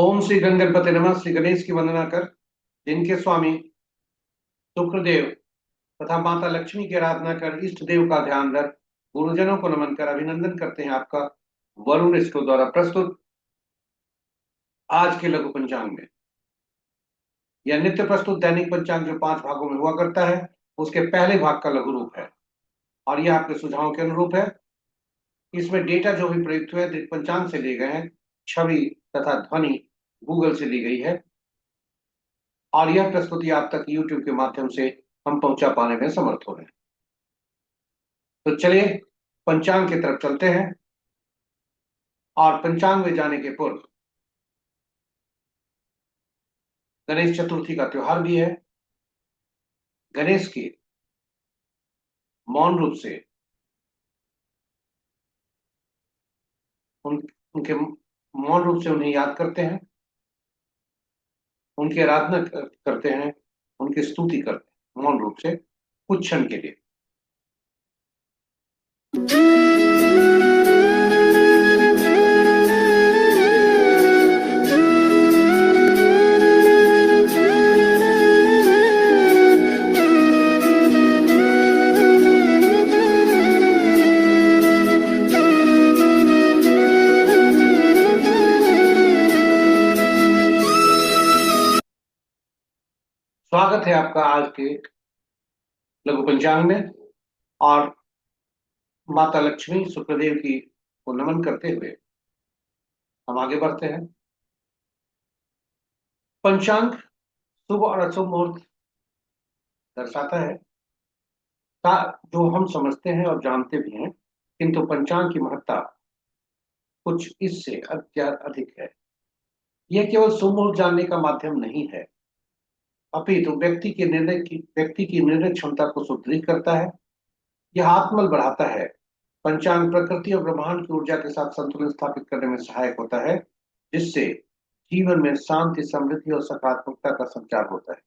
ओम श्री गण गणपति नमः। श्री गणेश की वंदना कर जिनके स्वामी शुक्रदेव तथा माता लक्ष्मी की आराधना कर इष्ट देव का ध्यान रख गुरुजनों को नमन कर अभिनंदन करते हैं आपका वरुण इसको द्वारा प्रस्तुत आज के लघु पंचांग में। यह नित्य प्रस्तुत दैनिक पंचांग जो 5 भागों में हुआ करता है उसके पहले भाग का लघु रूप है और यह आपके सुझावों के अनुरूप है। इसमें डेटा जो भी प्रयुक्त हुए पंचांग से लिए गए हैं, छवि तथा ध्वनि गूगल से ली गई है और यह प्रस्तुति आप तक YouTube के माध्यम से हम पहुंचा पाने में समर्थ हो रहे हैं। तो चलिए पंचांग की तरफ चलते हैं और पंचांग में जाने के पूर्व गणेश चतुर्थी का त्योहार भी है। गणेश की मौन रूप से उनके मौन रूप से उन्हें याद करते हैं, उनकी आराधना करते हैं, उनकी स्तुति करते हैं मौन रूप से कुछ क्षण के लिए। स्वागत है आपका आज के लघु पंचांग में और माता लक्ष्मी शुक्रदेव की को नमन करते हुए हम आगे बढ़ते हैं। पंचांग शुभ और अशुभ मुहूर्त दर्शाता है जो हम समझते हैं और जानते भी हैं, किंतु पंचांग की महत्ता कुछ इससे अधिक है। यह केवल शुभ मुहूर्त जानने का माध्यम नहीं है, अपितु व्यक्ति की निर्णय क्षमता को सुदृढ़ करता है। यह आत्मबल बढ़ाता है। पंचांग प्रकृति और ब्रह्मांड की ऊर्जा के साथ संतुलन स्थापित करने में सहायक होता है, जिससे जीवन में शांति, समृद्धि और सकारात्मकता का संचार होता है।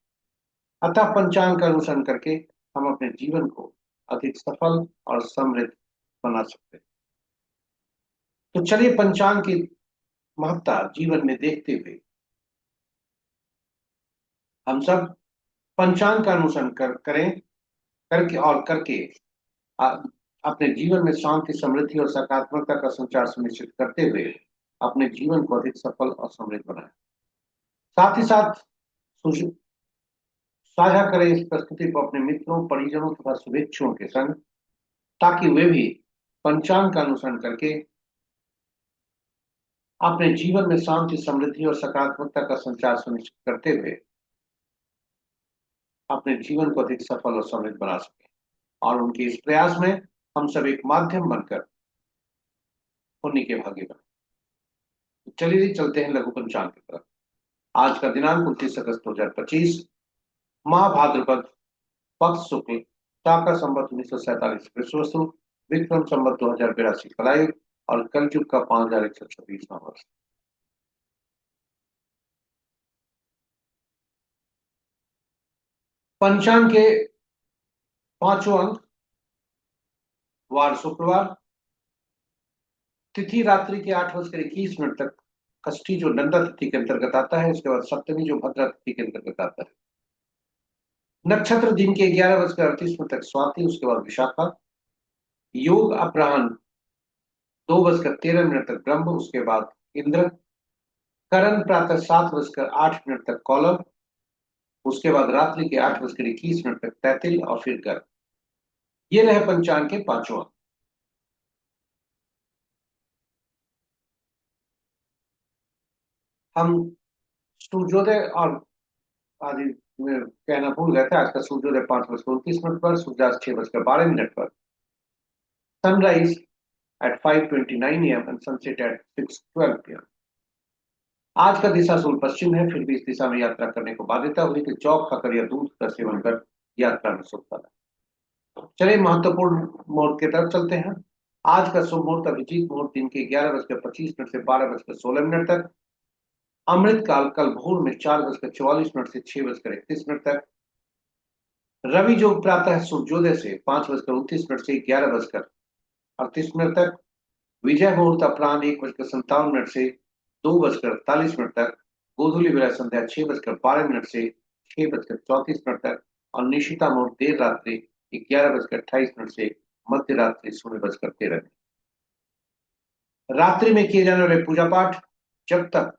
अतः पंचांग का अनुसरण करके हम अपने जीवन को अधिक सफल और समृद्ध बना सकते हैं। तो चलिए पंचांग की महत्ता जीवन में देखते हुए हम सब पंचांग का अनुसरण करके अपने जीवन में शांति, समृद्धि और सकारात्मकता का संचार सुनिश्चित करते हुए अपने जीवन को अधिक सफल और समृद्ध बनाएं। साथ ही साथ साझा करें इस प्रस्तुति को अपने मित्रों, परिजनों तथा शुभेच्छुओं के संग, ताकि वे भी पंचांग का अनुसरण करके अपने जीवन में शांति, समृद्धि और सकारात्मकता का संचार सुनिश्चित करते हुए अपने जीवन को अधिक सफल और समृद्ध बना सके और उनके इस प्रयास में हम सब एक माध्यम बनकर पुण्य के भागी बने। तो चलिए चलते हैं लघु पंचांग की तरफ। आज का दिनांक 29 अगस्त 2025, माह भाद्रपद, पक्ष शुक्ल, शाका संवत 1947 विश्ववसु, विक्रम संवत 2082 कलायुग और कलयुग का 5126वां वर्ष। पंचांग के 5 अंक: वार शुक्रवार, तिथि रात्रि के 8:21 तक षष्ठी जो नंदा तिथि के अंतर्गत आता है, उसके बाद सप्तमी जो भद्रा तिथि के अंतर्गत आता है। नक्षत्र दिन के 11:38 तक स्वाति, उसके बाद विशाखा। योग अपराह्न 2:13 तक ब्रह्म, उसके बाद इंद्र। करण प्रातः 7:08 तक कौलव, उसके बाद रात्रि के 8:21 तक तैतिल और फिर गर्भ। ये रहे पंचांग के 5 अंक। हम सूर्योदय और आदि कहना भूल गए थे। आज का सूर्योदय 5:29 पर, सूर्यास्त 6:12 पर, sunrise at 5:29 AM and sunset at 6:12 PM। आज का दिशा सूर्य पश्चिम है, फिर भी इस दिशा में यात्रा करने को बाध्यता हुई कि जौ खाकर या दूध का सेवन कर यात्रा में सुख पाना। चलिए महत्वपूर्ण मुहूर्त की तरफ चलते हैं। आज का शुभ मुहूर्त अभिजीत मुहूर्त दिन के 11:25 से 12:16 तक। अमृत काल कल भोर में 4:44 से 6:31 तक। रवि योग प्रातः सूर्योदय से 5:29 से 11:38 तक। विजय मुहूर्त अपराह्न 1:57 से 2:48 तक गोधूलि विलय संध्या 6:12 से 6:34 तक, और निशिता मुहूर्त देर रात्रि 11:28 से मध्य रात्रि 0:13। रात्रि में किए जाने वाले पूजा पाठ, जब तक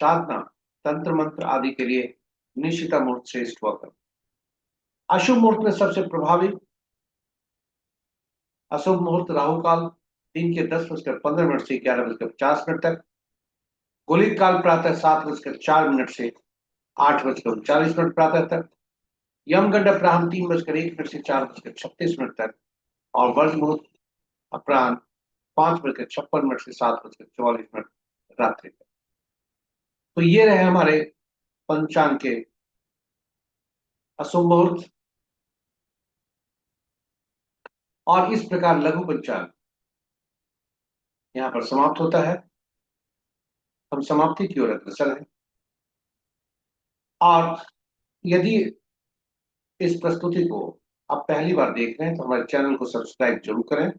साधना, तंत्र मंत्र आदि के लिए निशिता मुहूर्त श्रेष्ठ हुआ कर। अशुभ मुहूर्त में सबसे प्रभावी अशुभ मुहूर्त राहु काल दिन के 10:15 से 11:50 तक, गुलिक काल प्रातः 7:04 से 8:39 प्रातः तक, यमगंड अपराह्न 3:01 से 4:36 तक, और वर्ज मुहूर्त अपराह्न 5:56 से 7:44 रात्रि तक। तो ये रहे हमारे पंचांग के अशुभ मुहूर्त। और इस प्रकार लघु पंचांग यहाँ पर समाप्त होता है। हम समाप्ति की ओर अग्रसर हैं। और यदि इस प्रस्तुति को आप पहली बार देख रहे हैं तो हमारे चैनल को सब्सक्राइब जरूर करें।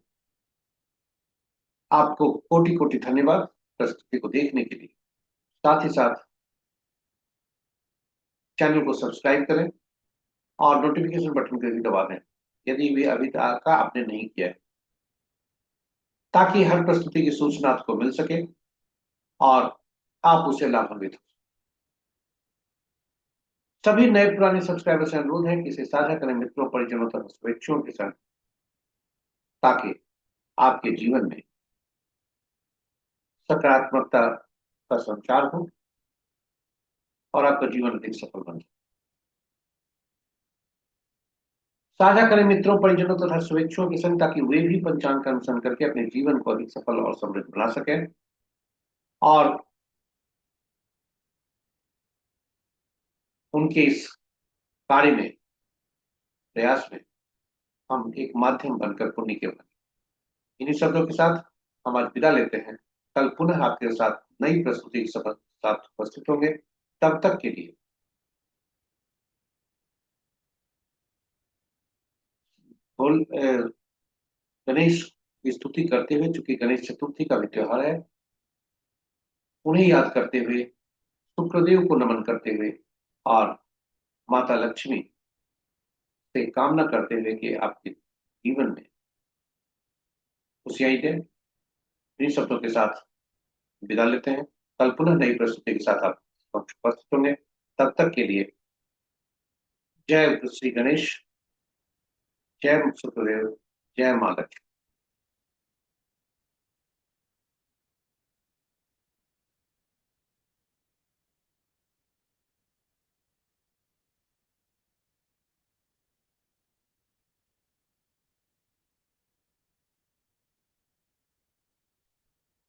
आपको कोटि कोटि धन्यवाद प्रस्तुति को देखने के लिए। साथ ही साथ चैनल को सब्सक्राइब करें और नोटिफिकेशन बटन को भी दबा दें यदि भी अभी तक का आपने नहीं किया है, ताकि हर प्रस्तुति की सूचना आपको मिल सके और आप उसे लाभान्वित हो। सभी नए पुराने सब्सक्राइबर से अनुरोध है कि इसे साझा करें मित्रों, परिजनों तथा शुभेच्छुओं के साथ, ताकि आपके जीवन में सकारात्मकता का संचार हो और आपका जीवन अधिक सफल बन जाए। साझा करें मित्रों, परिजनों तथा शुभेच्छुओं के संग, ताकि वे भी पंचांग का अनुसरण करके अपने जीवन को अधिक सफल और समृद्ध बना सकें। और उनके इस कार्य में, प्रयास में, हम एक माध्यम बनकर पुण्य के बने। इन्हीं शब्दों के साथ हम आज विदा लेते हैं। कल पुनः आपके साथ नई प्रस्तुति के साथ उपस्थित होंगे। तब तक के लिए गणेश की स्तुति करते हुए, चूंकि गणेश चतुर्थी का भी त्योहार है, उन्हें याद करते हुए, शुक्रदेव को नमन करते हुए और माता लक्ष्मी से कामना करते हुए कि आपके जीवन में खुशियां दें, इन शब्दों के साथ विदा लेते हैं। कल पुनः नई प्रस्तुति के साथ आप उपस्थित होंगे। तब तक के लिए जय श्री गणेश, जय शुक्रदेव, जय माँ लक्ष्मी।